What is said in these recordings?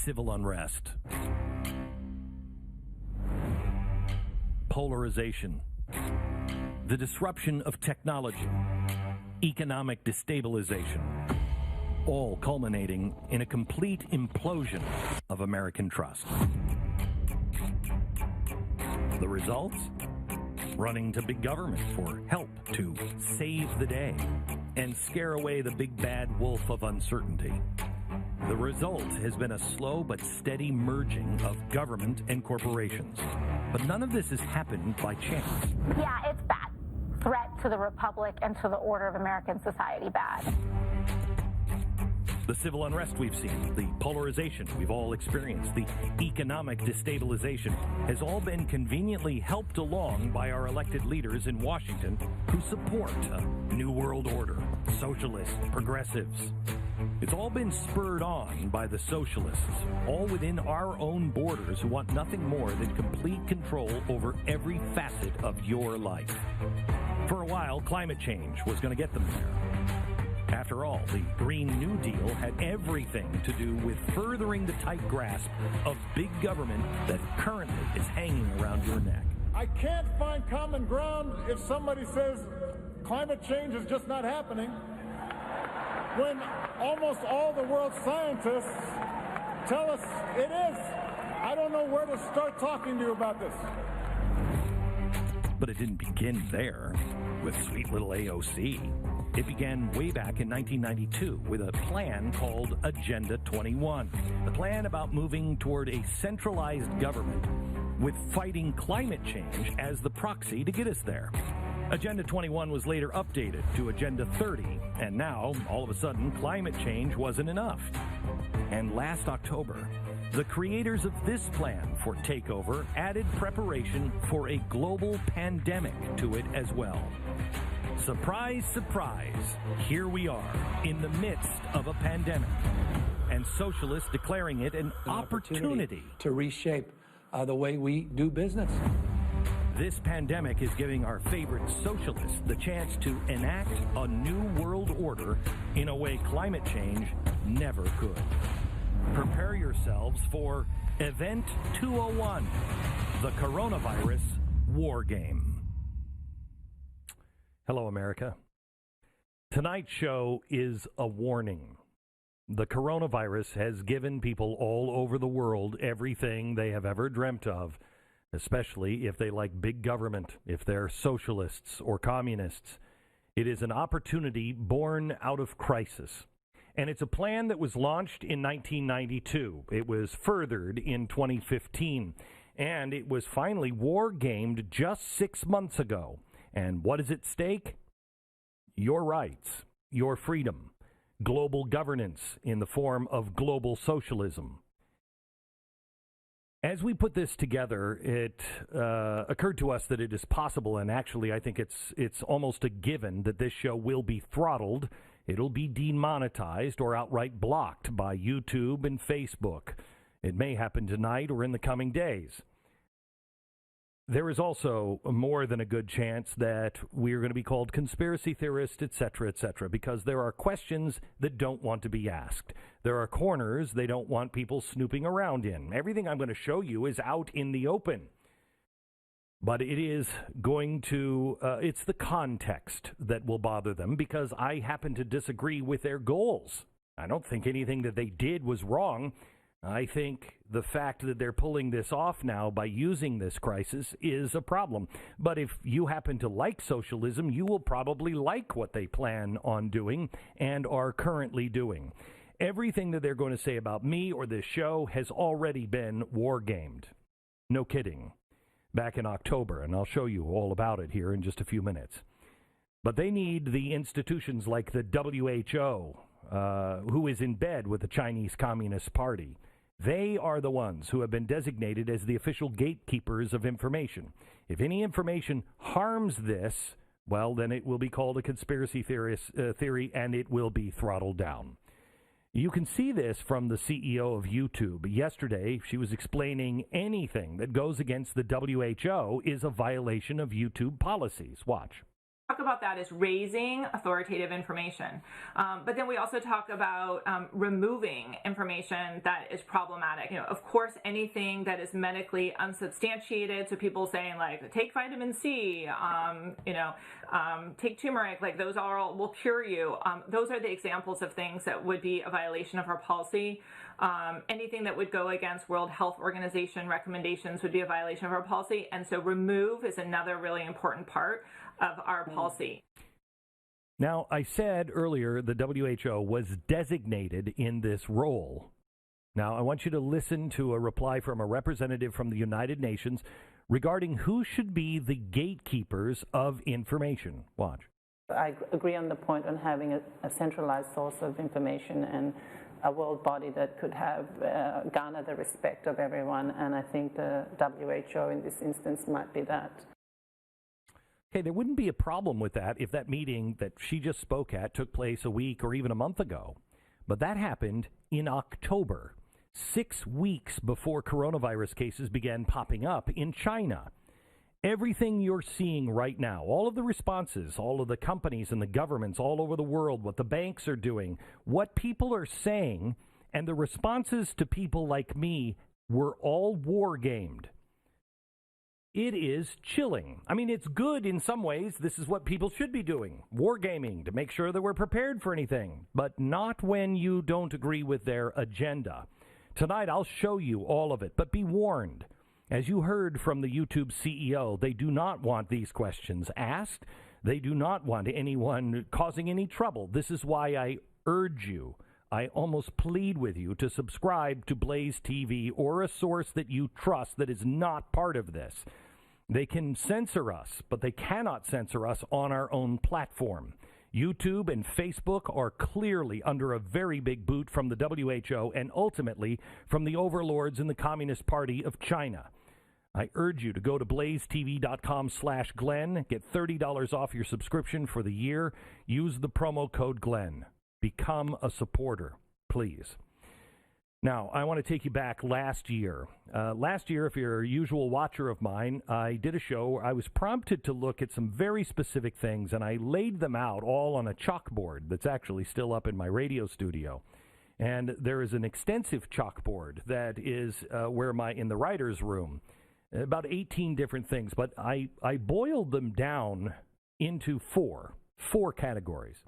civil unrest, polarization, the disruption of technology, economic destabilization, all culminating in a complete implosion of American trust. The results? Running to big government for help to save the day and scare away the big bad wolf of uncertainty. The result has been a slow but steady merging of government and corporations. But none of this has happened by chance. Yeah, it's bad. Threat to the republic and to the order of American society, bad. The civil unrest we've seen, the polarization we've all experienced, the economic destabilization has all been conveniently helped along by our elected leaders in Washington who support a new world order, socialists, progressives. It's all been spurred on by the socialists, all within our own borders who want nothing more than complete control over every facet of your life. For a while, climate change was going to get them there. After all, the Green New Deal had everything to do with furthering the tight grasp of big government that currently is hanging around your neck. I can't find common ground if somebody says climate change is just not happening, when almost all the world's scientists tell us it is. I don't know where to start talking to you about this. But it didn't begin there with sweet little AOC. It began way back in 1992 with a plan called Agenda 21, a plan about moving toward a centralized government with fighting climate change as the proxy to get us there. Agenda 21 was later updated to Agenda 30, and now, all of a sudden, climate change wasn't enough. And last October, the creators of this plan for takeover added preparation for a global pandemic to it as well. Surprise, surprise, here we are in the midst of a pandemic, and socialists declaring it an opportunity to reshape the way we do business. This pandemic is giving our favorite socialists the chance to enact a new world order in a way climate change never could. Prepare yourselves for Event 201, the coronavirus Wargame. Hello, America. Tonight's show is a warning. The coronavirus has given people all over the world everything they have ever dreamt of, especially if they like big government, if they're socialists or communists. It is an opportunity born out of crisis. And it's a plan that was launched in 1992. It was furthered in 2015. And it was finally war-gamed just 6 months ago. And what is at stake? Your rights, your freedom, global governance in the form of global socialism. As we put this together, it occurred to us that it is possible, and actually I think it's almost a given, that this show will be throttled. It'll be demonetized or outright blocked by YouTube and Facebook. It may happen tonight or in the coming days. There is also more than a good chance that we're going to be called conspiracy theorists, etc., because there are questions that don't want to be asked. There are corners they don't want people snooping around in. Everything I'm going to show you is out in the open. But it is going to, it's the context that will bother them, because I happen to disagree with their goals. I don't think anything that they did was wrong. I think the fact that they're pulling this off now by using this crisis is a problem. But if you happen to like socialism, you will probably like what they plan on doing and are currently doing. Everything that they're going to say about me or this show has already been war-gamed. No kidding. Back in October, and I'll show you all about it here in just a few minutes. But they need the institutions like the WHO, who is in bed with the Chinese Communist Party. They are the ones who have been designated as the official gatekeepers of information. If any information harms this, well, then it will be called a conspiracy theory, and it will be throttled down. You can see this from the CEO of YouTube. Yesterday, she was explaining anything that goes against the WHO is a violation of YouTube policies. Watch. talk about that as raising authoritative information. But then we also talk about removing information that is problematic. Of course, anything that is medically unsubstantiated, so people saying like, take vitamin C, take turmeric, like those all will cure you. Those are the examples of things that would be a violation of our policy. Anything that would go against World Health Organization recommendations would be a violation of our policy. And so remove is another really important part of our policy. Now, I said earlier the WHO was designated in this role. Now, I want you to listen to a reply from a representative from the United Nations regarding who should be the gatekeepers of information. Watch. I agree on the point on having a centralized source of information and a world body that could have garner the respect of everyone, and I think the WHO in this instance might be that. Okay, there wouldn't be a problem with that if that meeting that she just spoke at took place a week or even a month ago. But that happened in October, 6 weeks before coronavirus cases began popping up in China. Everything you're seeing right now, all of the responses, all of the companies and the governments all over the world, what the banks are doing, what people are saying, and the responses to people like me were all wargamed. It is chilling. I mean, it's good in some ways. This is what people should be doing, wargaming, to make sure that we're prepared for anything, but not when you don't agree with their agenda. Tonight, I'll show you all of it, but be warned. As you heard from the YouTube CEO, they do not want these questions asked. They do not want anyone causing any trouble. This is why I urge you, I almost plead with you to subscribe to Blaze TV or a source that you trust that is not part of this. They can censor us, but they cannot censor us on our own platform. YouTube and Facebook are clearly under a very big boot from the WHO and ultimately from the overlords in the Communist Party of China. I urge you to go to blazetv.com/Glenn, get $30 off your subscription for the year. Use the promo code Glenn. Become a supporter, please. Now, I want to take you back last year. Last year, if you're a usual watcher of mine, I did a show where I was prompted to look at some very specific things, and I laid them out all on a chalkboard that's actually still up in my radio studio. And there is an extensive chalkboard that is in the writer's room, about 18 different things, but I boiled them down into four categories.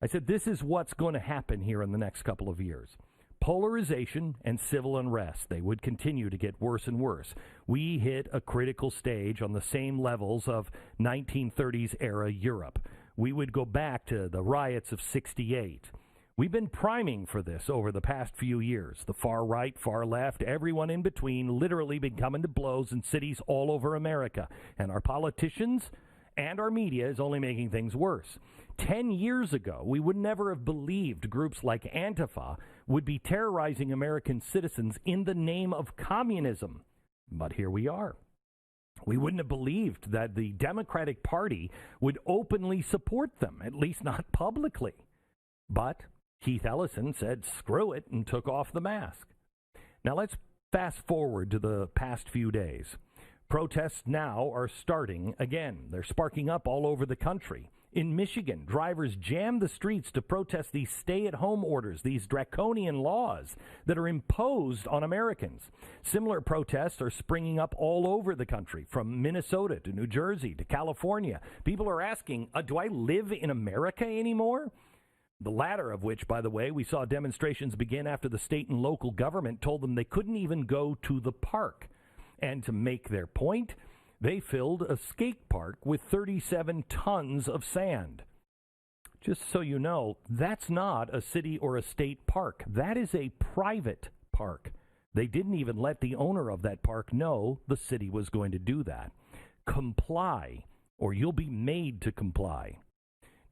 I said, this is what's going to happen here in the next couple of years. Polarization and civil unrest, they would continue to get worse and worse. We hit a critical stage on the same levels of 1930s era Europe. We would go back to the riots of '68. We've been priming for this over the past few years. The far right, far left, everyone in between literally been coming to blows in cities all over America. And our politicians and our media is only making things worse. 10 years ago, we would never have believed groups like Antifa would be terrorizing American citizens in the name of communism. But here we are. We wouldn't have believed that the Democratic Party would openly support them, at least not publicly. But Keith Ellison said, screw it, and took off the mask. Now let's fast forward to the past few days. Protests now are starting again. They're sparking up all over the country. In Michigan, drivers jammed the streets to protest these stay-at-home orders, these draconian laws that are imposed on Americans. Similar protests are springing up all over the country, from Minnesota to New Jersey to California. People are asking, do I live in America anymore? The latter of which, by the way, we saw demonstrations begin after the state and local government told them they couldn't even go to the park. And to make their point, they filled a skate park with 37 tons of sand. Just so you know, that's not a city or a state park. That is a private park. They didn't even let the owner of that park know the city was going to do that. Comply, or you'll be made to comply.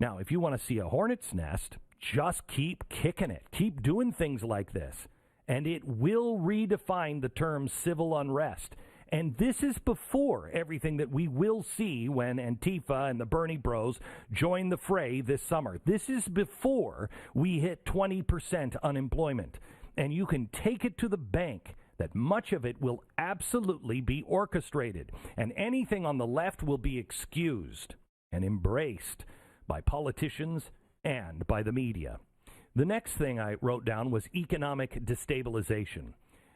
Now, if you want to see a hornet's nest, just keep kicking it. Keep doing things like this. And it will redefine the term civil unrest. And this is before everything that we will see when Antifa and the Bernie Bros join the fray this summer. This is before we hit 20% unemployment. And you can take it to the bank that much of it will absolutely be orchestrated. And anything on the left will be excused. and embraced by politicians and by the media. The next thing I wrote down was economic destabilization.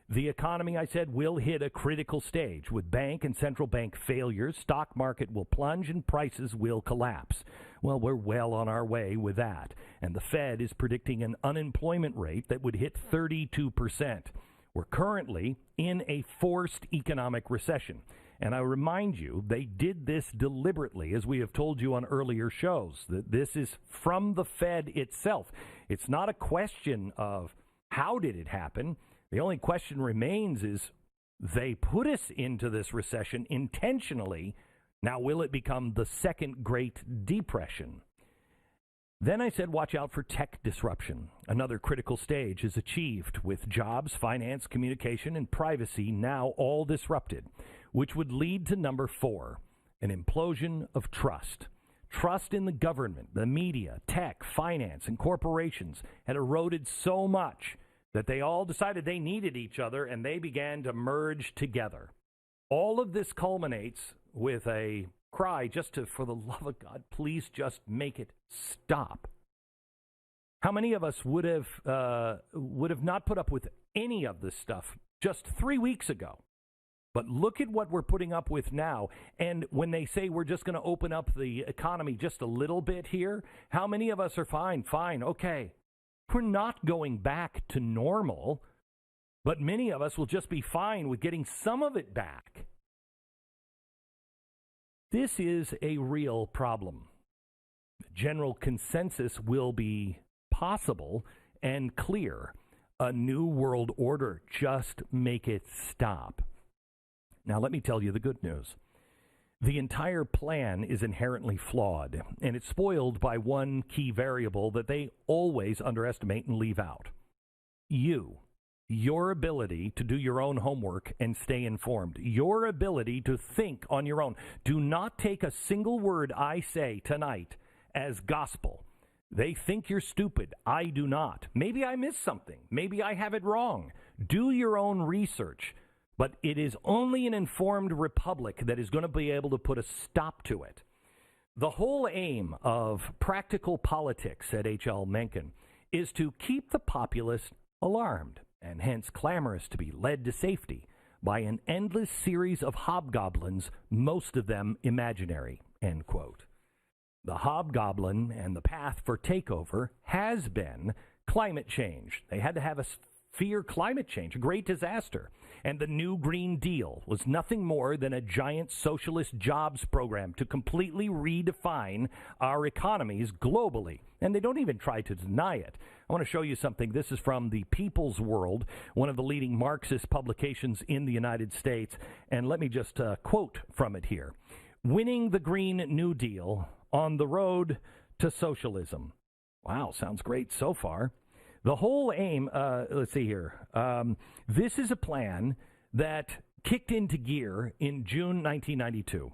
The economy, I said, will hit a critical stage. With bank and central bank failures, stock market will plunge and prices will collapse. Well, we're well on our way with that. And the Fed is predicting an unemployment rate that would hit 32%. We're currently in a forced economic recession. And I remind you, they did this deliberately, as we have told you on earlier shows, that this is from the Fed itself. It's not a question of how did it happen. The only question remains is they put us into this recession intentionally. Now, will it become the second Great Depression? Then I said, watch out for tech disruption. Another critical stage is achieved with jobs, finance, communication, and privacy now all disrupted, which would lead to number 4, an implosion of trust. Trust in the government, the media, tech, finance, and corporations had eroded so much that they all decided they needed each other and they began to merge together. All of this culminates with a cry for the love of God, please just make it stop. How many of us would have not put up with any of this stuff just 3 weeks ago? But look at what we're putting up with now. And when they say we're just going to open up the economy just a little bit here, how many of us are fine, okay. We're not going back to normal, but many of us will just be fine with getting some of it back. This is a real problem. General consensus will be possible and clear. A new world order. Just make it stop. Now, let me tell you the good news. The entire plan is inherently flawed, and it's spoiled by one key variable that they always underestimate and leave out. Your ability to do your own homework and stay informed. Your ability to think on your own. Do not take a single word I say tonight as gospel. They think you're stupid. I do not. Maybe I missed something. Maybe I have it wrong. Do your own research. But it is only an informed republic that is going to be able to put a stop to it. The whole aim of practical politics, said H.L. Mencken, is to keep the populace alarmed and hence clamorous to be led to safety by an endless series of hobgoblins, most of them imaginary, end quote. The hobgoblin and the path for takeover has been climate change. They had to have us fear climate change, a great disaster. And the New Green Deal was nothing more than a giant socialist jobs program to completely redefine our economies globally. And they don't even try to deny it. I want to show you something. This is from the People's World, one of the leading Marxist publications in the United States. And let me just quote from it here. Winning the Green New Deal on the road to socialism. Wow, sounds great so far. The whole aim, let's see here. This is a plan that kicked into gear in June 1992.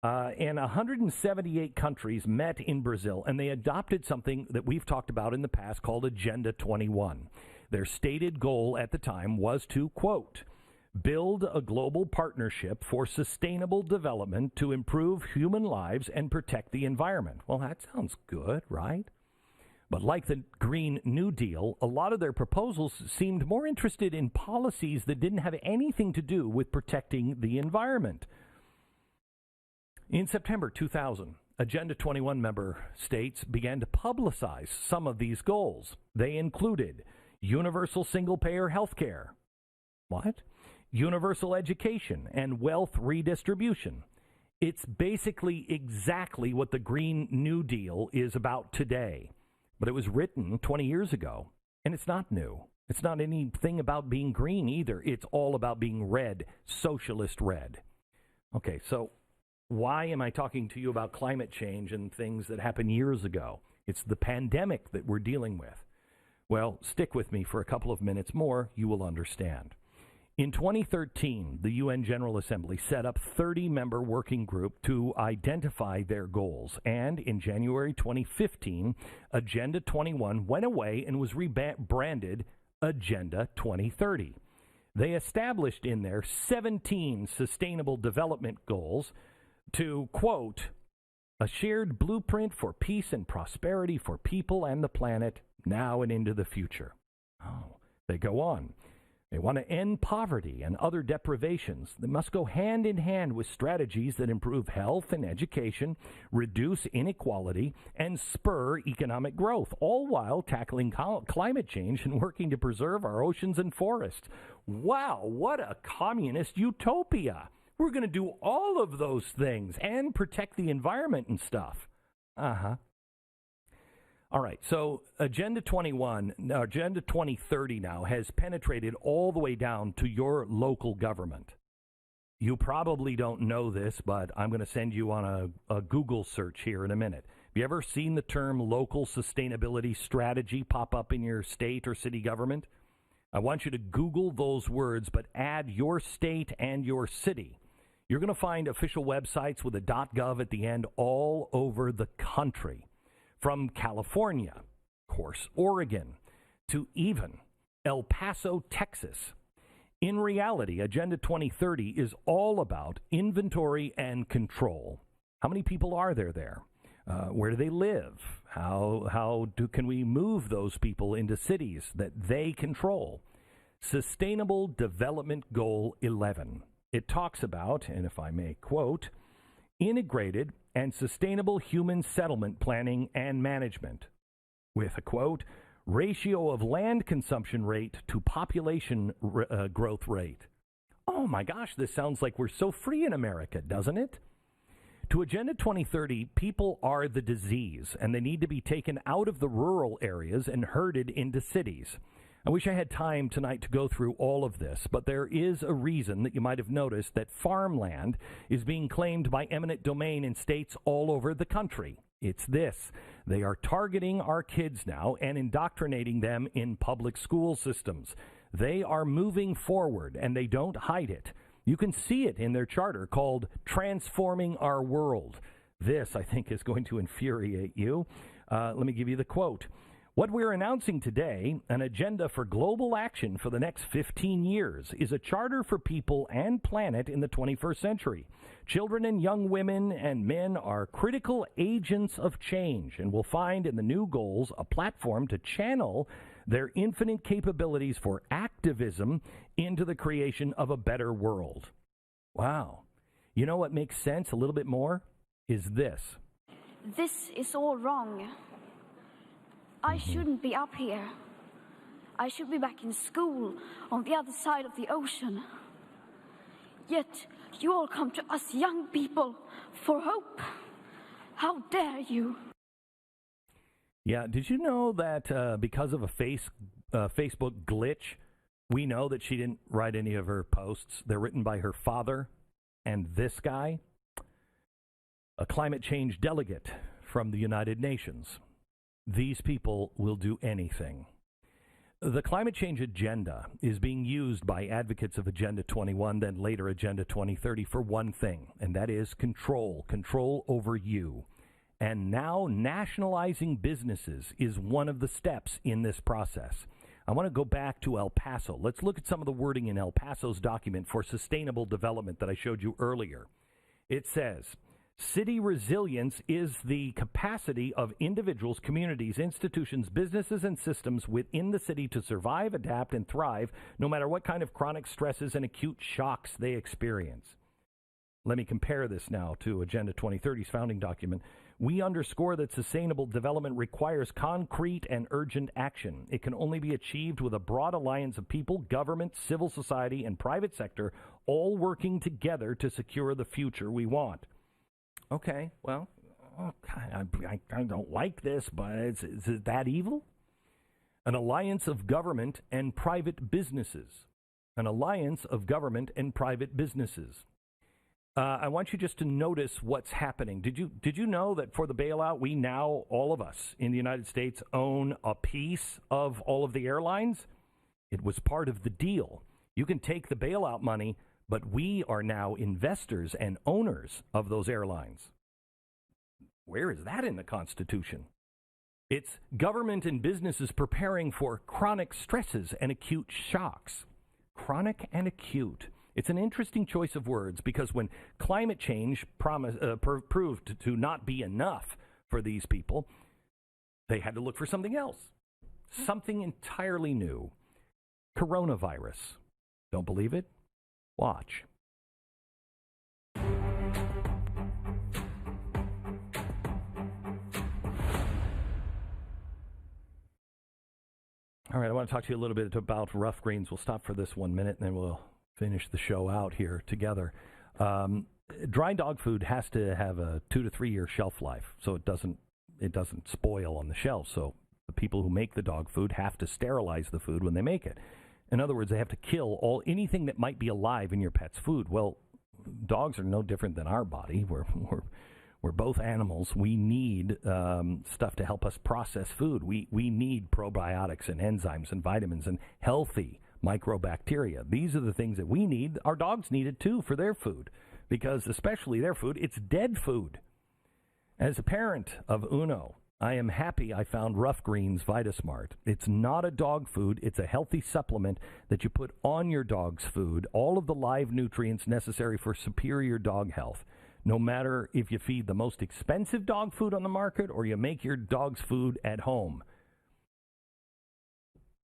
And 178 countries met in Brazil, and they adopted something that we've talked about in the past called Agenda 21. Their stated goal at the time was to, quote, build a global partnership for sustainable development to improve human lives and protect the environment. Well, that sounds good, right? But like the Green New Deal, a lot of their proposals seemed more interested in policies that didn't have anything to do with protecting the environment. In September 2000, Agenda 21 member states began to publicize some of these goals. They included universal single-payer health care. What? Universal education and wealth redistribution. It's basically exactly what the Green New Deal is about today. But it was written 20 years ago, and it's not new. It's not anything about being green either. It's all about being red, socialist red. Okay, so why am I talking to you about climate change and things that happened years ago? It's the pandemic that we're dealing with. Well, stick with me for a couple of minutes more. You will understand. In 2013, the UN General Assembly set up a 30-member working group to identify their goals. And in January 2015, Agenda 21 went away and was rebranded Agenda 2030. They established in there 17 sustainable development goals to, quote, A shared blueprint for peace and prosperity for people and the planet now and into the future. Oh, they go on. They want to end poverty and other deprivations. They must go hand in hand with strategies that improve health and education, reduce inequality, and spur economic growth, all while tackling climate change and working to preserve our oceans and forests. Wow, what a communist utopia. We're going to do all of those things and protect the environment and stuff. Uh-huh. All right, so Agenda 2030 now has penetrated all the way down to your local government. You probably don't know this, but I'm going to send you on a Google search here in a minute. Have you ever seen the term local sustainability strategy pop up in your state or city government? I want you to Google those words, but add your state and your city. You're going to find official websites with a .gov at the end all over the country. From California, of course, Oregon, to even El Paso, Texas. In reality, Agenda 2030 is all about inventory and control. How many people are there? Where do they live? Can we move those people into cities that they control? Sustainable Development Goal 11. It talks about, and if I may quote, integrated and sustainable human settlement planning and management, with a quote, ratio of land consumption rate to population growth rate. Oh my gosh, this sounds like we're so free in America, doesn't it? To Agenda 2030, people are the disease, and they need to be taken out of the rural areas and herded into cities. I wish I had time tonight to go through all of this, but there is a reason that you might have noticed that farmland is being claimed by eminent domain in states all over the country. It's this. They are targeting our kids now and indoctrinating them in public school systems. They are moving forward, and they don't hide it. You can see it in their charter called Transforming Our World. This, I think, is going to infuriate you. Let me give you the quote. What we're announcing today, an agenda for global action for the next 15 years, is a charter for people and planet in the 21st century. Children and young women and men are critical agents of change and will find in the new goals a platform to channel their infinite capabilities for activism into the creation of a better world. Wow. You know what makes sense a little bit more? Is this. This is all wrong. I shouldn't be up here. I should be back in school on the other side of the ocean. Yet you all come to us young people for hope. How dare you? Yeah, did you know that because of a Facebook glitch, we know that she didn't write any of her posts? They're written by her father and this guy, a climate change delegate from the United Nations. These people will do anything. The climate change agenda is being used by advocates of Agenda 21, then later Agenda 2030, for one thing, and that is control over you. And now nationalizing businesses is one of the steps in this process. I want to go back to El Paso. Let's look at some of the wording in El Paso's document for sustainable development that I showed you earlier. It says, city resilience is the capacity of individuals, communities, institutions, businesses, and systems within the city to survive, adapt, and thrive no matter what kind of chronic stresses and acute shocks they experience. Let me compare this now to Agenda 2030's founding document. We underscore that sustainable development requires concrete and urgent action. It can only be achieved with a broad alliance of people, government, civil society, and private sector all working together to secure the future we want. Okay, well, I don't like this, but is it that evil? An alliance of government and private businesses. An alliance of government and private businesses. I want you just to notice what's happening. Did you know that for the bailout, we now, all of us in the United States, own a piece of all of the airlines? It was part of the deal. You can take the bailout money, but we are now investors and owners of those airlines. Where is that in the Constitution? It's government and businesses preparing for chronic stresses and acute shocks. Chronic and acute. It's an interesting choice of words because when climate change proved to not be enough for these people, they had to look for something else, something entirely new. Coronavirus. Don't believe it? Watch. All right, I want to talk to you a little bit about rough greens. We'll stop for this 1 minute, and then we'll finish the show out here together. Dry dog food has to have a 2 to 3 year shelf life, so it doesn't spoil on the shelf. So the people who make the dog food have to sterilize the food when they make it. In other words, they have to kill anything that might be alive in your pet's food. Well, dogs are no different than our body. We're both animals. We need stuff to help us process food. We need probiotics and enzymes and vitamins and healthy microbacteria. These are the things that we need. Our dogs need it too for their food, because especially their food, it's dead food. As a parent of Uno, I am happy I found Rough Greens VitaSmart. It's not a dog food. It's a healthy supplement that you put on your dog's food, all of the live nutrients necessary for superior dog health. No matter if you feed the most expensive dog food on the market or you make your dog's food at home.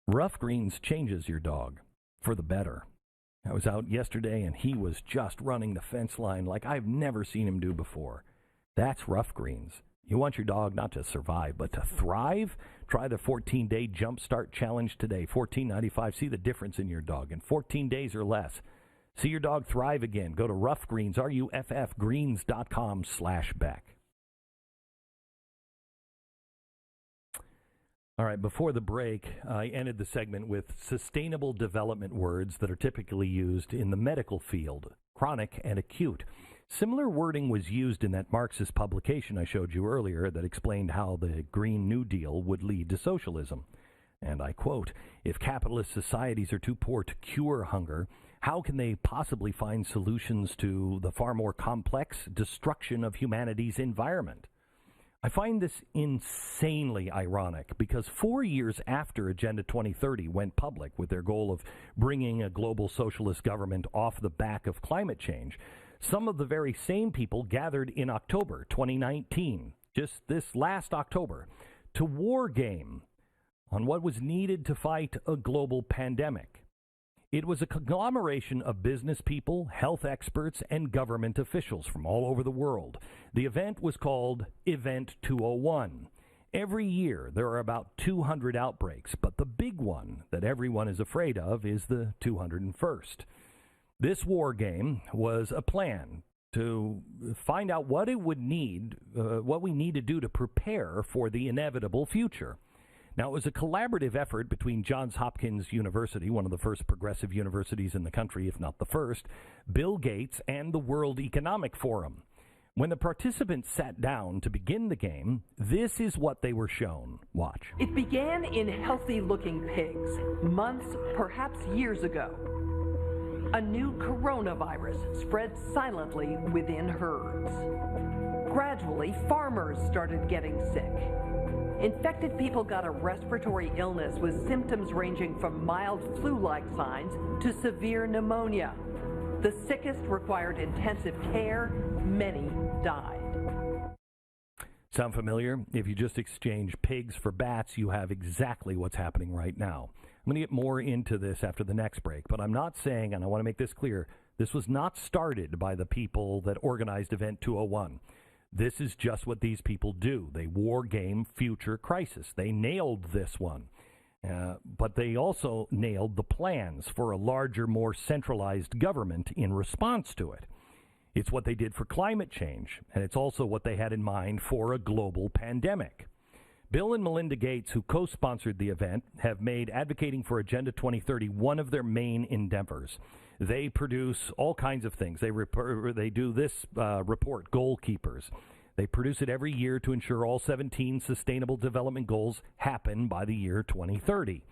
Rough Greens changes your dog for the better. I was out yesterday and he was just running the fence line like I've never seen him do before. That's Rough Greens. You want your dog not to survive, but to thrive? Try the 14-day Jumpstart Challenge today. $14.95. See the difference in your dog in 14 days or less. See your dog thrive again. Go to Rough Greens, ruffgreens.com/Beck. All right, before the break, I ended the segment with sustainable development words that are typically used in the medical field, chronic and acute. Similar wording was used in that Marxist publication I showed you earlier that explained how the Green New Deal would lead to socialism. And I quote, "If capitalist societies are too poor to cure hunger, how can they possibly find solutions to the far more complex destruction of humanity's environment?" I find this insanely ironic because 4 years after Agenda 2030 went public with their goal of bringing a global socialist government off the back of climate change, some of the very same people gathered in October 2019, just this last October, to Wargame on what was needed to fight a global pandemic. It was a conglomeration of business people, health experts, and government officials from all over the world. The event was called Event 201. Every year there are about 200 outbreaks, but the big one that everyone is afraid of is the 201st. This war game was a plan to find out what it would need, what we need to do to prepare for the inevitable future. Now, it was a collaborative effort between Johns Hopkins University, one of the first progressive universities in the country, if not the first, Bill Gates, and the World Economic Forum. When the participants sat down to begin the game, this is what they were shown. Watch. It began in healthy-looking pigs, months, perhaps years ago. A new coronavirus spread silently within herds. Gradually, farmers started getting sick. Infected people got a respiratory illness with symptoms ranging from mild flu-like signs to severe pneumonia. The sickest required intensive care. Many died. Sound familiar? If you just exchange pigs for bats, you have exactly what's happening right now. I'm going to get more into this after the next break, but I'm not saying, and I want to make this clear, this was not started by the people that organized Event 201. This is just what these people do. They war game future crisis. They nailed this one. But they also nailed the plans for a larger, more centralized government in response to it. It's what they did for climate change, and it's also what they had in mind for a global pandemic. Bill and Melinda Gates, who co-sponsored the event, have made advocating for Agenda 2030 one of their main endeavors. They produce all kinds of things. They do this report, Goalkeepers. They produce it every year to ensure all 17 Sustainable Development Goals happen by the year 2030.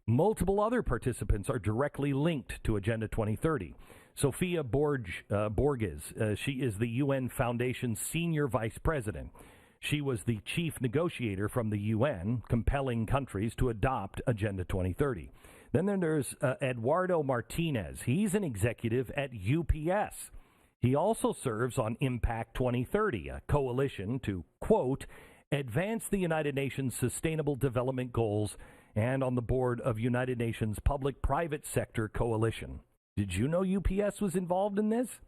Multiple other participants are directly linked to Agenda 2030. Sophia Borges, she is the UN Foundation's senior vice president. She was the chief negotiator from the UN, compelling countries to adopt Agenda 2030. Then there's Eduardo Martinez. He's an executive at UPS. He also serves on Impact 2030, a coalition to, quote, advance the United Nations Sustainable Development Goals, and on the board of United Nations Public-Private Sector Coalition. Did you know UPS was involved in this?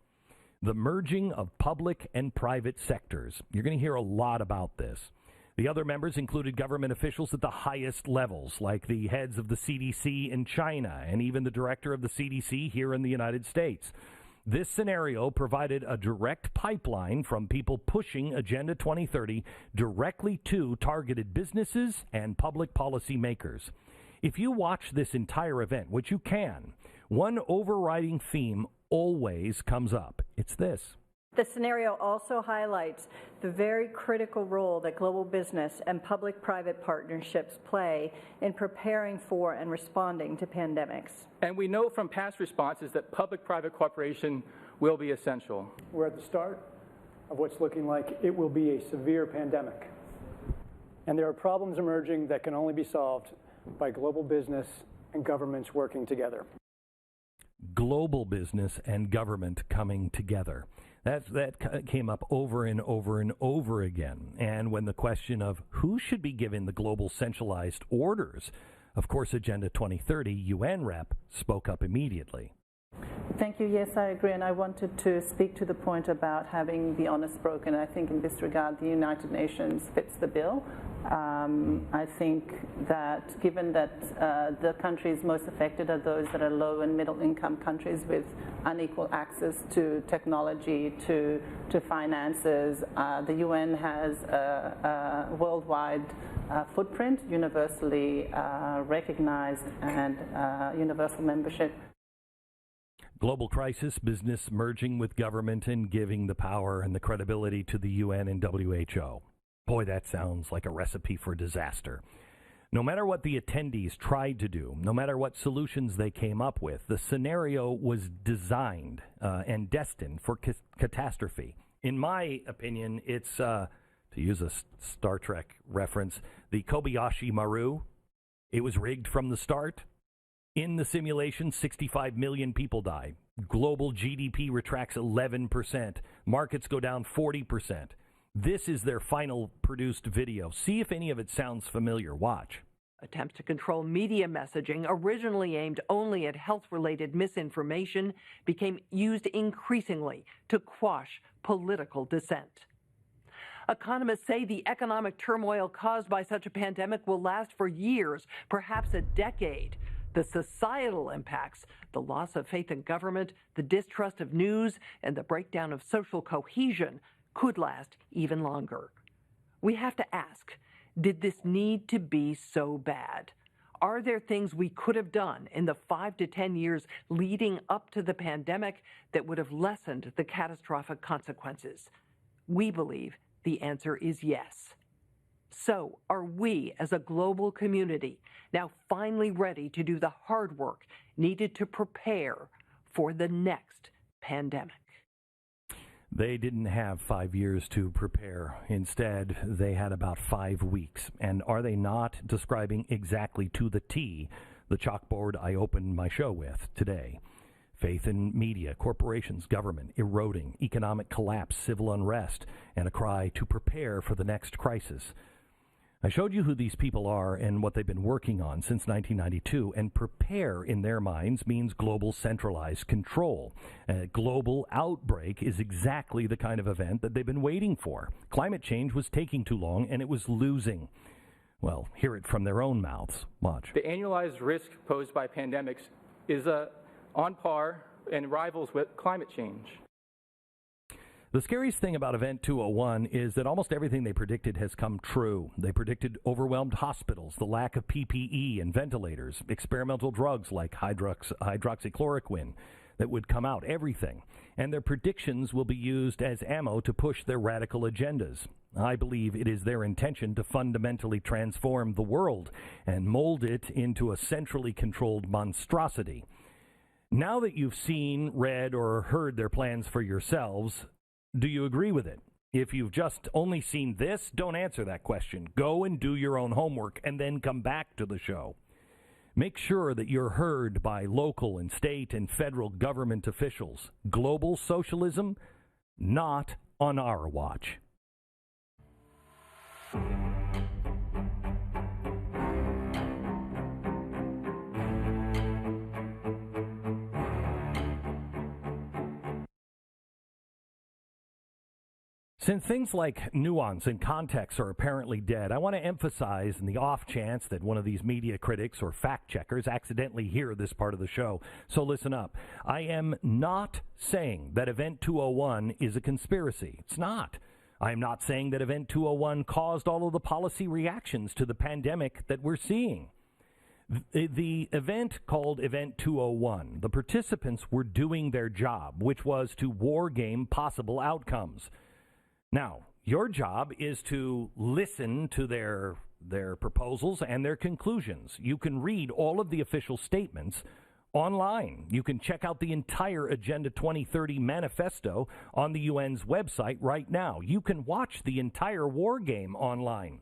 The merging of public and private sectors. You're going to hear a lot about this. The other members included government officials at the highest levels, like the heads of the CDC in China and even the director of the CDC here in the United States. This scenario provided a direct pipeline from people pushing Agenda 2030 directly to targeted businesses and public policy makers. If you watch this entire event, which you can, one overriding theme always comes up. It's this. The scenario also highlights the very critical role that global business and public-private partnerships play in preparing for and responding to pandemics. And we know from past responses that public-private cooperation will be essential. We're at the start of what's looking like it will be a severe pandemic. And there are problems emerging that can only be solved by global business and governments working together. Global business and government coming together. That came up over and over and over again. And when the question of who should be given the global centralized orders, of course, Agenda 2030 UN rep spoke up immediately. Thank you. Yes, I agree. And I wanted to speak to the point about having the honest broken. I think in this regard, the United Nations fits the bill. I think that given that the countries most affected are those that are low and middle income countries with unequal access to technology, to finances, the UN has a worldwide footprint, universally recognized, and universal membership. Global crisis, business merging with government and giving the power and the credibility to the UN and WHO. Boy, that sounds like a recipe for disaster. No matter what the attendees tried to do, no matter what solutions they came up with, the scenario was designed and destined for catastrophe. In my opinion, it's, to use a Star Trek reference, the Kobayashi Maru. It was rigged from the start. In the simulation, 65 million people die. Global GDP retracts 11%. Markets go down 40%. This is their final produced video. See if any of it sounds familiar. Watch. Attempts to control media messaging, originally aimed only at health-related misinformation, became used increasingly to quash political dissent. Economists say the economic turmoil caused by such a pandemic will last for years, perhaps a decade. The societal impacts, the loss of faith in government, the distrust of news, and the breakdown of social cohesion could last even longer. We have to ask, did this need to be so bad? Are there things we could have done in the 5 to 10 years leading up to the pandemic that would have lessened the catastrophic consequences? We believe the answer is yes. So, are we as a global community now finally ready to do the hard work needed to prepare for the next pandemic? They didn't have 5 years to prepare. Instead, they had about 5 weeks. And are they not describing exactly to the T the chalkboard I opened my show with today? Faith in media, corporations, government, eroding, economic collapse, civil unrest, and a cry to prepare for the next crisis. I showed you who these people are and what they've been working on since 1992, and prepare in their minds means global centralized control. A global outbreak is exactly the kind of event that they've been waiting for. Climate change was taking too long, and it was losing. Well, hear it from their own mouths. Watch. The annualized risk posed by pandemics is on par and rivals with climate change. The scariest thing about Event 201 is that almost everything they predicted has come true. They predicted overwhelmed hospitals, the lack of PPE and ventilators, experimental drugs like hydroxychloroquine that would come out, everything. And their predictions will be used as ammo to push their radical agendas. I believe it is their intention to fundamentally transform the world and mold it into a centrally controlled monstrosity. Now that you've seen, read, or heard their plans for yourselves, do you agree with it? If you've just only seen this, don't answer that question. Go and do your own homework and then come back to the show. Make sure that you're heard by local and state and federal government officials. Global socialism, not on our watch. Since things like nuance and context are apparently dead, I want to emphasize, in the off chance that one of these media critics or fact checkers accidentally hear this part of the show, so listen up. I am not saying that Event 201 is a conspiracy. It's not. I am not saying that Event 201 caused all of the policy reactions to the pandemic that we're seeing. The event called Event 201, the participants were doing their job, which was to wargame possible outcomes. Now, your job is to listen to their proposals and their conclusions. You can read all of the official statements online. You can check out the entire Agenda 2030 manifesto on the UN's website right now. You can watch the entire war game online.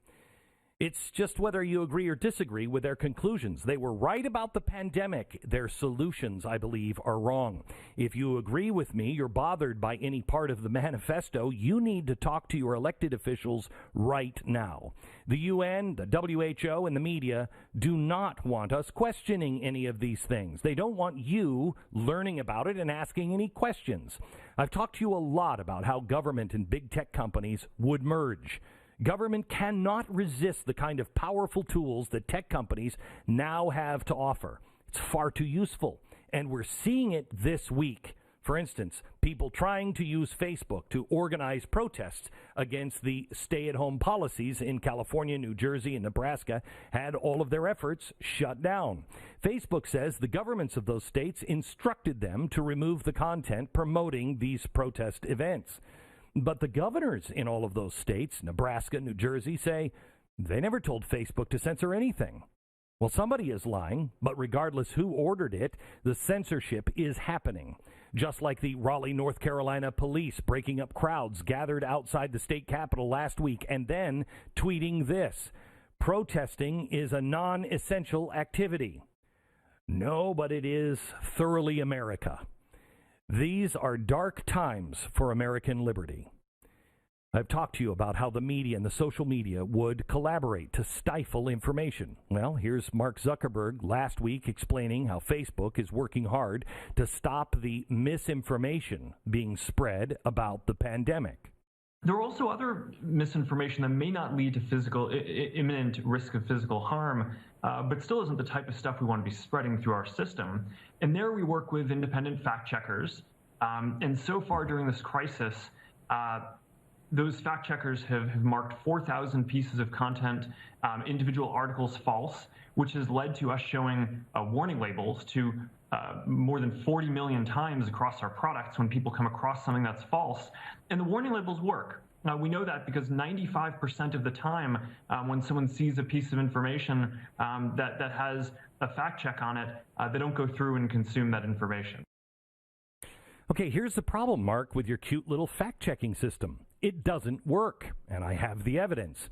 It's just whether you agree or disagree with their conclusions. They were right about the pandemic. Their solutions, I believe, are wrong. If you agree with me, you're bothered by any part of the manifesto, you need to talk to your elected officials right now. The UN, the WHO, and the media do not want us questioning any of these things. They don't want you learning about it and asking any questions. I've talked to you a lot about how government and big tech companies would merge. Government cannot resist the kind of powerful tools that tech companies now have to offer. It's far too useful, and we're seeing it this week. For instance, people trying to use Facebook to organize protests against the stay-at-home policies in California, New Jersey, and Nebraska had all of their efforts shut down. Facebook says the governments of those states instructed them to remove the content promoting these protest events. But the governors in all of those states, Nebraska, New Jersey, say they never told Facebook to censor anything. Well, somebody is lying, but regardless who ordered it, the censorship is happening. Just like the Raleigh, North Carolina police breaking up crowds gathered outside the state capitol last week and then tweeting this: protesting is a non-essential activity. No, but it is thoroughly America. These are dark times for American liberty. I've talked to you about how the media and the social media would collaborate to stifle information. Well, here's Mark Zuckerberg last week explaining how Facebook is working hard to stop the misinformation being spread about the pandemic. There are also other misinformation that may not lead to imminent risk of physical harm, but still isn't the type of stuff we want to be spreading through our system. And there we work with independent fact checkers. And so far during this crisis, those fact checkers have marked 4,000 pieces of content, individual articles false, which has led to us showing warning labels to more than 40 million times across our products when people come across something that's false. And the warning labels work. We know that because 95% of the time when someone sees a piece of information that has a fact check on it, they don't go through and consume that information. Okay, here's the problem, Mark, with your cute little fact-checking system. It doesn't work, and I have the evidence.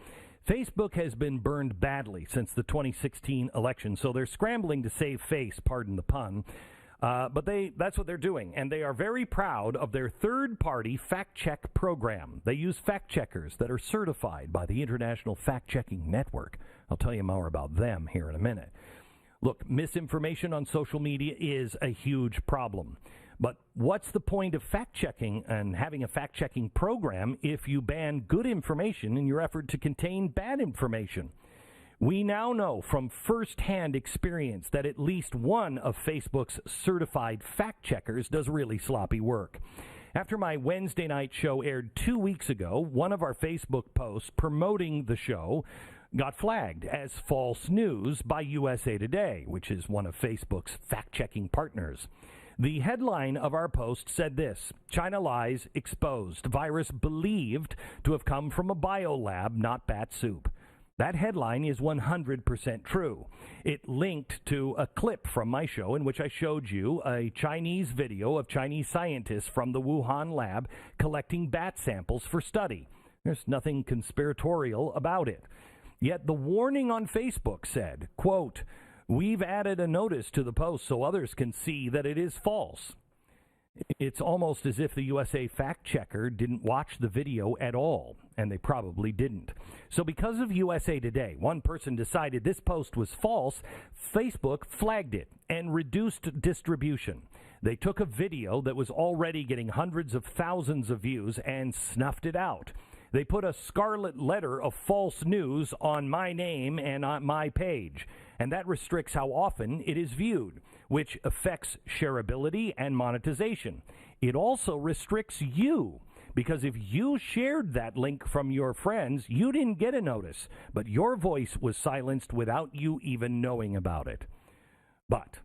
Facebook has been burned badly since the 2016 election, so they're scrambling to save face, pardon the pun. But that's what they're doing, and they are very proud of their third-party fact-check program. They use fact-checkers that are certified by the International Fact-Checking Network. I'll tell you more about them here in a minute. Look, misinformation on social media is a huge problem. But what's the point of fact-checking and having a fact-checking program if you ban good information in your effort to contain bad information? We now know from first-hand experience that at least one of Facebook's certified fact-checkers does really sloppy work. After my Wednesday night show aired 2 weeks ago, one of our Facebook posts promoting the show got flagged as false news by USA Today, which is one of Facebook's fact-checking partners. The headline of our post said this: China lies exposed. Virus believed to have come from a biolab, not bat soup. That headline is 100% true. It linked to a clip from my show in which I showed you a Chinese video of Chinese scientists from the Wuhan lab collecting bat samples for study. There's nothing conspiratorial about it. Yet the warning on Facebook said, quote, We've added a notice to the post so others can see that it is false. It's almost as if the USA fact checker didn't watch the video at all, and they probably didn't. So because of USA Today, one person decided this post was false, Facebook flagged it and reduced distribution. They took a video that was already getting hundreds of thousands of views and snuffed it out. They put a scarlet letter of false news on my name and on my page, and that restricts how often it is viewed, which affects shareability and monetization. It also restricts you, because if you shared that link from your friends, you didn't get a notice, but your voice was silenced without you even knowing about it. But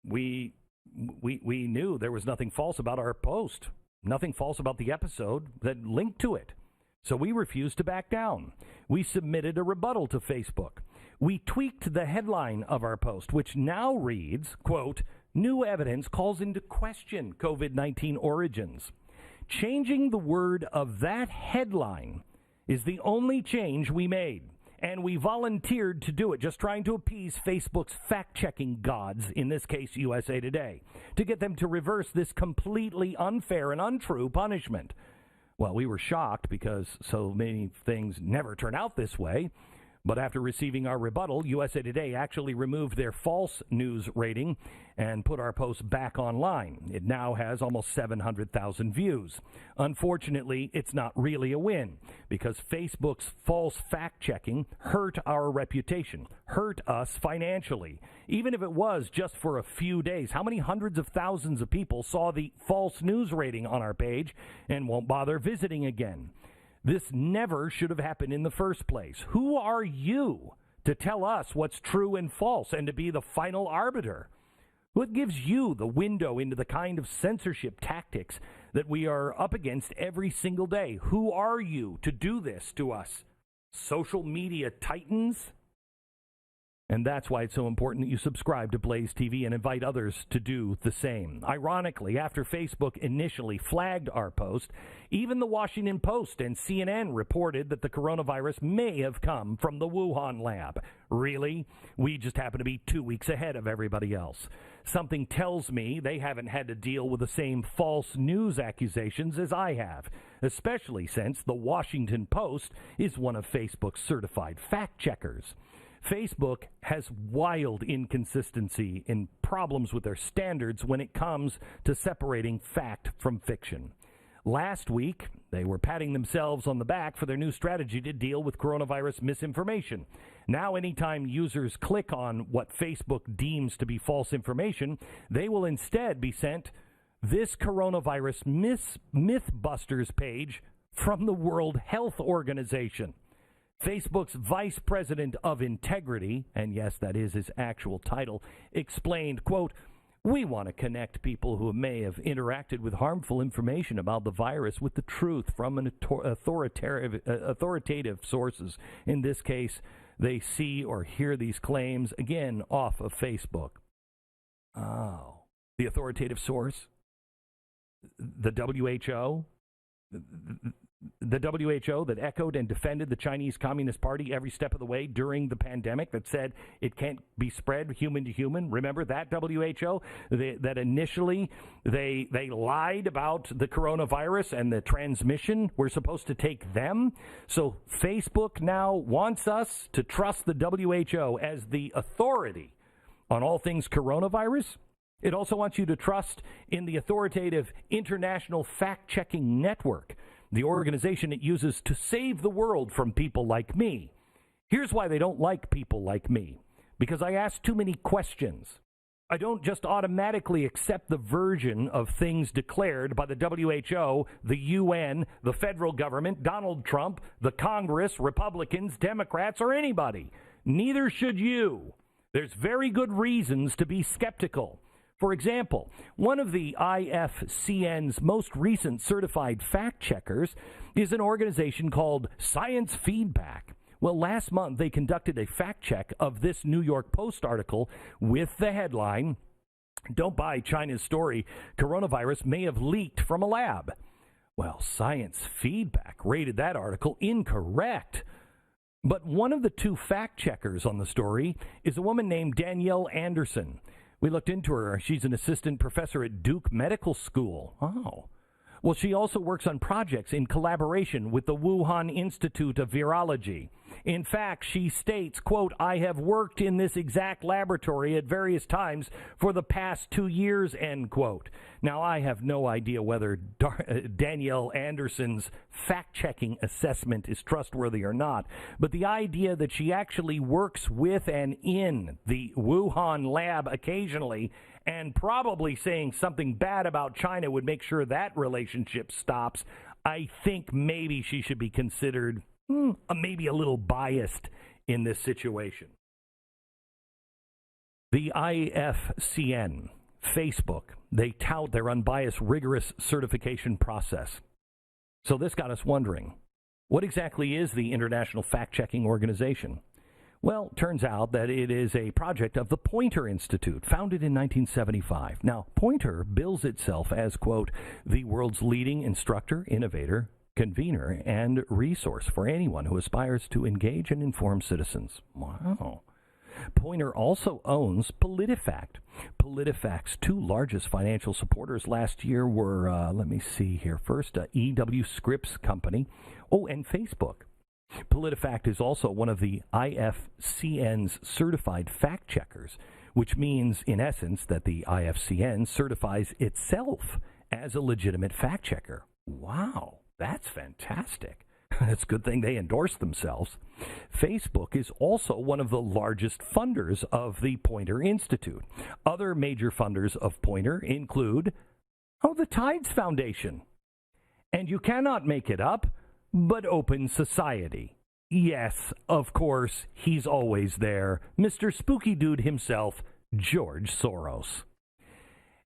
we knew there was nothing false about our post, nothing false about the episode that linked to it. So we refused to back down. We submitted a rebuttal to Facebook. We tweaked the headline of our post, which now reads, quote, "New evidence calls into question COVID-19 origins." Changing the word of that headline is the only change we made. And we volunteered to do it, just trying to appease Facebook's fact-checking gods, in this case USA Today, to get them to reverse this completely unfair and untrue punishment. Well, we were shocked because so many things never turn out this way. But after receiving our rebuttal, USA Today actually removed their false news rating and put our post back online. It now has almost 700,000 views. Unfortunately, it's not really a win because Facebook's false fact-checking hurt our reputation, hurt us financially. Even if it was just for a few days, how many hundreds of thousands of people saw the false news rating on our page and won't bother visiting again? This never should have happened in the first place. Who are you to tell us what's true and false and to be the final arbiter? What gives you the window into the kind of censorship tactics that we are up against every single day? Who are you to do this to us? Social media titans? And that's why it's so important that you subscribe to Blaze TV and invite others to do the same. Ironically, after Facebook initially flagged our post, even the Washington Post and CNN reported that the coronavirus may have come from the Wuhan lab. Really? We just happen to be 2 weeks ahead of everybody else. Something tells me they haven't had to deal with the same false news accusations as I have, especially since the Washington Post is one of Facebook's certified fact checkers. Facebook has wild inconsistency in problems with their standards when it comes to separating fact from fiction. Last week, they were patting themselves on the back for their new strategy to deal with coronavirus misinformation. Now, anytime users click on what Facebook deems to be false information, they will instead be sent this coronavirus Mythbusters page from the World Health Organization. Facebook's vice president of integrity, and yes, that is his actual title, explained, quote, "We want to connect people who may have interacted with harmful information about the virus with the truth from an authoritative sources. In this case, they see or hear these claims, again, off of Facebook." Oh, the authoritative source? The WHO? The WHO that echoed and defended the Chinese Communist Party every step of the way during the pandemic, that said it can't be spread human to human. Remember that WHO? That initially they lied about the coronavirus and the transmission. We're supposed to take them. So Facebook now wants us to trust the WHO as the authority on all things coronavirus. It also wants you to trust in the authoritative International Fact-Checking Network, the organization it uses to save the world from people like me. Here's why they don't like people like me. Because I ask too many questions. I don't just automatically accept the version of things declared by the WHO, the UN, the federal government, Donald Trump, the Congress, Republicans, Democrats, or anybody. Neither should you. There's very good reasons to be skeptical. For example, one of the IFCN's most recent certified fact checkers is an organization called Science Feedback. Well, last month they conducted a fact check of this New York Post article with the headline, "Don't buy China's story, coronavirus may have leaked from a lab." Well, Science Feedback rated that article incorrect. But one of the two fact checkers on the story is a woman named Danielle Anderson. We looked into her. She's an assistant professor at Duke Medical School. Oh. Well, she also works on projects in collaboration with the Wuhan Institute of Virology. In fact, she states, quote, "I have worked in this exact laboratory at various times for the past 2 years," end quote. Now, I have no idea whether Danielle Anderson's fact-checking assessment is trustworthy or not, but the idea that she actually works with and in the Wuhan lab occasionally and probably saying something bad about China would make sure that relationship stops, I think maybe she should be considered maybe a little biased in this situation. The IFCN, Facebook, they tout their unbiased, rigorous certification process. So this got us wondering, what exactly is the International Fact-Checking Organization? Well, turns out that it is a project of the Poynter Institute, founded in 1975. Now, Poynter bills itself as, quote, "the world's leading instructor, innovator, convener, and resource for anyone who aspires to engage and inform citizens." Wow. Poynter also owns PolitiFact. PolitiFact's two largest financial supporters last year were, let me see here first, EW Scripps Company, and Facebook. PolitiFact is also one of the IFCN's certified fact checkers, which means, in essence, that the IFCN certifies itself as a legitimate fact checker. Wow. That's fantastic. It's a good thing they endorse themselves. Facebook is also one of the largest funders of the Poynter Institute. Other major funders of Poynter include, the Tides Foundation. And you cannot make it up, but Open Society. Yes, of course, he's always there. Mr. Spooky Dude himself, George Soros.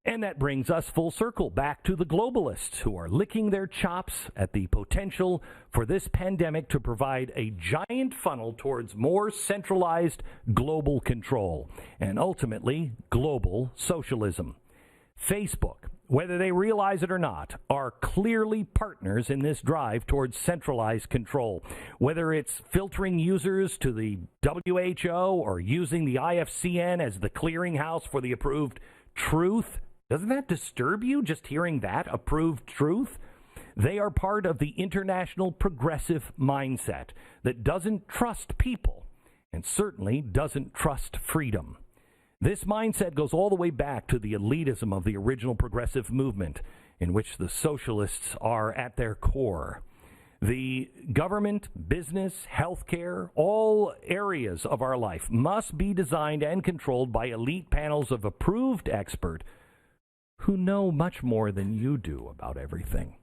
And that brings us full circle back to the globalists who are licking their chops at the potential for this pandemic to provide a giant funnel towards more centralized global control and ultimately global socialism. Facebook, whether they realize it or not, are clearly partners in this drive towards centralized control. Whether it's filtering users to the WHO or using the IFCN as the clearinghouse for the approved truth. Doesn't that disturb you, just hearing that, approved truth? They are part of the international progressive mindset that doesn't trust people and certainly doesn't trust freedom. This mindset goes all the way back to the elitism of the original progressive movement, in which the socialists are at their core. The government, business, healthcare, all areas of our life must be designed and controlled by elite panels of approved experts who know much more than you do about everything.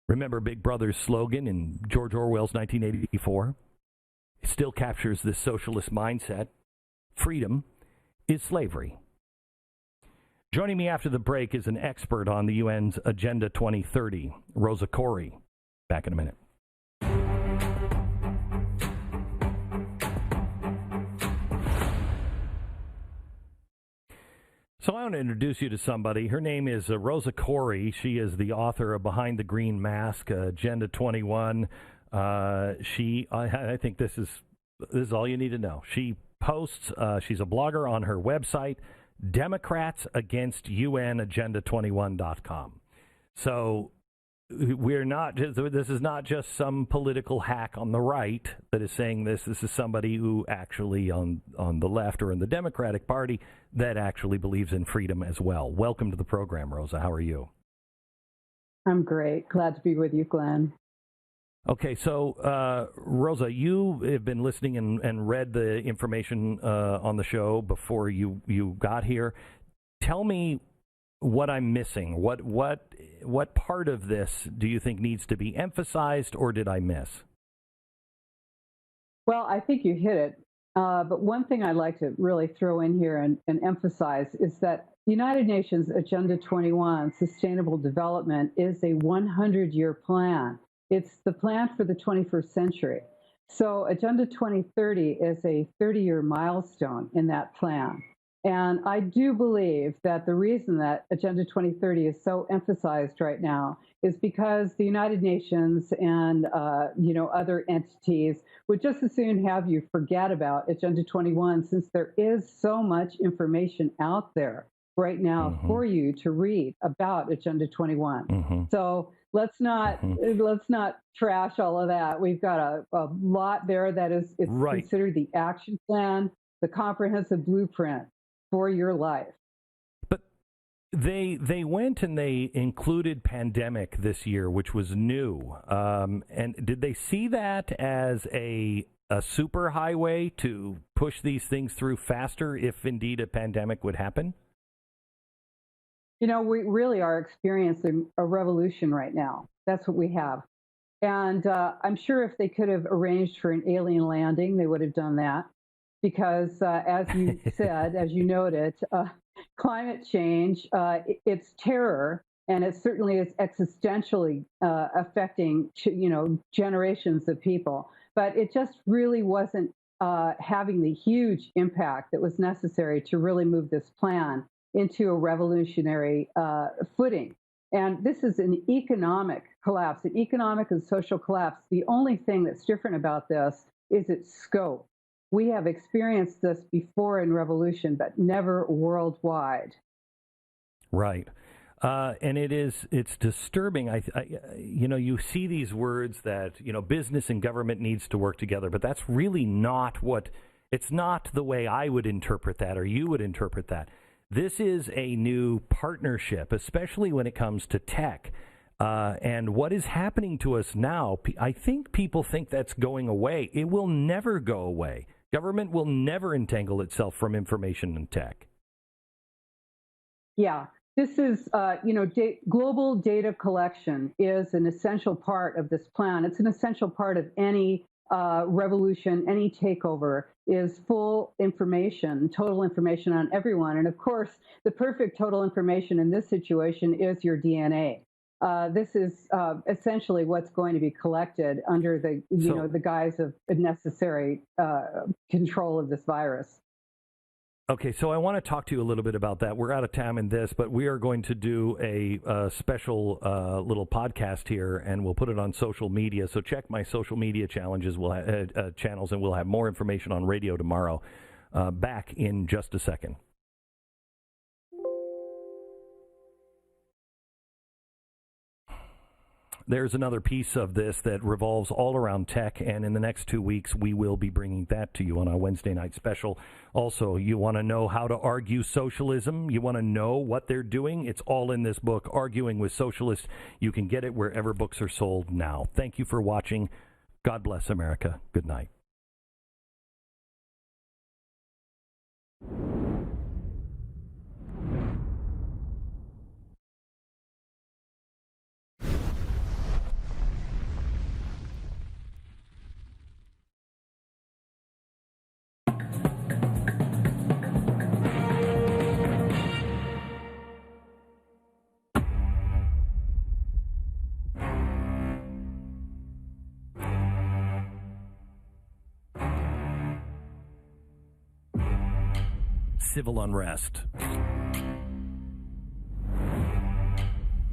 Remember Big Brother's slogan in George Orwell's 1984? It still captures this socialist mindset. Freedom is slavery. Joining me after the break is an expert on the UN's Agenda 2030, Rosa Corey. Back in a minute. So I want to introduce you to somebody. Her name is Rosa Corey. She is the author of Behind the Green Mask, Agenda 21. I think this is all you need to know. She posts, she's a blogger on her website, DemocratsAgainstUNAgenda21.com. So this is not just some political hack on the right that is saying this. This is somebody who actually on the left or in the Democratic Party that actually believes in freedom as well. Welcome to the program, Rosa. How are you? I'm great. Glad to be with you, Glenn. Okay, so Rosa, you have been listening and read the information on the show before you got here. Tell me what I'm missing. What part of this do you think needs to be emphasized, or did I miss? Well, I think you hit it. But one thing I'd like to really throw in here and emphasize is that United Nations Agenda 21, Sustainable Development, is a 100-year plan. It's the plan for the 21st century. So Agenda 2030 is a 30-year milestone in that plan. And I do believe that the reason that Agenda 2030 is so emphasized right now is because the United Nations and other entities would just as soon have you forget about Agenda 21, since there is so much information out there right now for you to read about Agenda 21. So let's not trash all of that. We've got a lot there that is considered the action plan, the comprehensive blueprint for your life. But they went and they included pandemic this year, which was new. And did they see that as a super highway to push these things through faster if indeed a pandemic would happen? We really are experiencing a revolution right now. That's what we have. And I'm sure if they could have arranged for an alien landing, they would have done that. Because as you said, as you noted, climate change, it's terror, and it certainly is existentially affecting, generations of people. But it just really wasn't having the huge impact that was necessary to really move this plan into a revolutionary footing. And this is an economic collapse, an economic and social collapse. The only thing that's different about this is its scope. We have experienced this before in revolution, but never worldwide. Right. And it's disturbing. You see these words that, business and government needs to work together, but that's really not it's not the way I would interpret that or you would interpret that. This is a new partnership, especially when it comes to tech. And what is happening to us now, I think people think that's going away. It will never go away. Government will never entangle itself from information and tech. Yeah, this is, global data collection is an essential part of this plan. It's an essential part of any revolution, any takeover, is full information, total information on everyone. And of course, the perfect total information in this situation is your DNA. This is essentially what's going to be collected under the guise of necessary control of this virus. Okay, so I want to talk to you a little bit about that. We're out of time in this, but we are going to do a special little podcast here, and we'll put it on social media. So check my social media channels, and we'll have more information on radio tomorrow. Back in just a second. There's another piece of this that revolves all around tech, and in the next 2 weeks, we will be bringing that to you on our Wednesday night special. Also, you want to know how to argue socialism? You want to know what they're doing? It's all in this book, Arguing with Socialists. You can get it wherever books are sold now. Thank you for watching. God bless America. Good night. Civil unrest,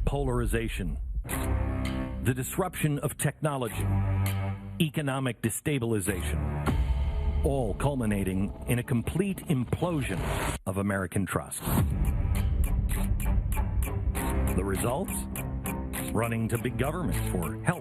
polarization, the disruption of technology, economic destabilization, all culminating in a complete implosion of American trust. The results? Running to big government for help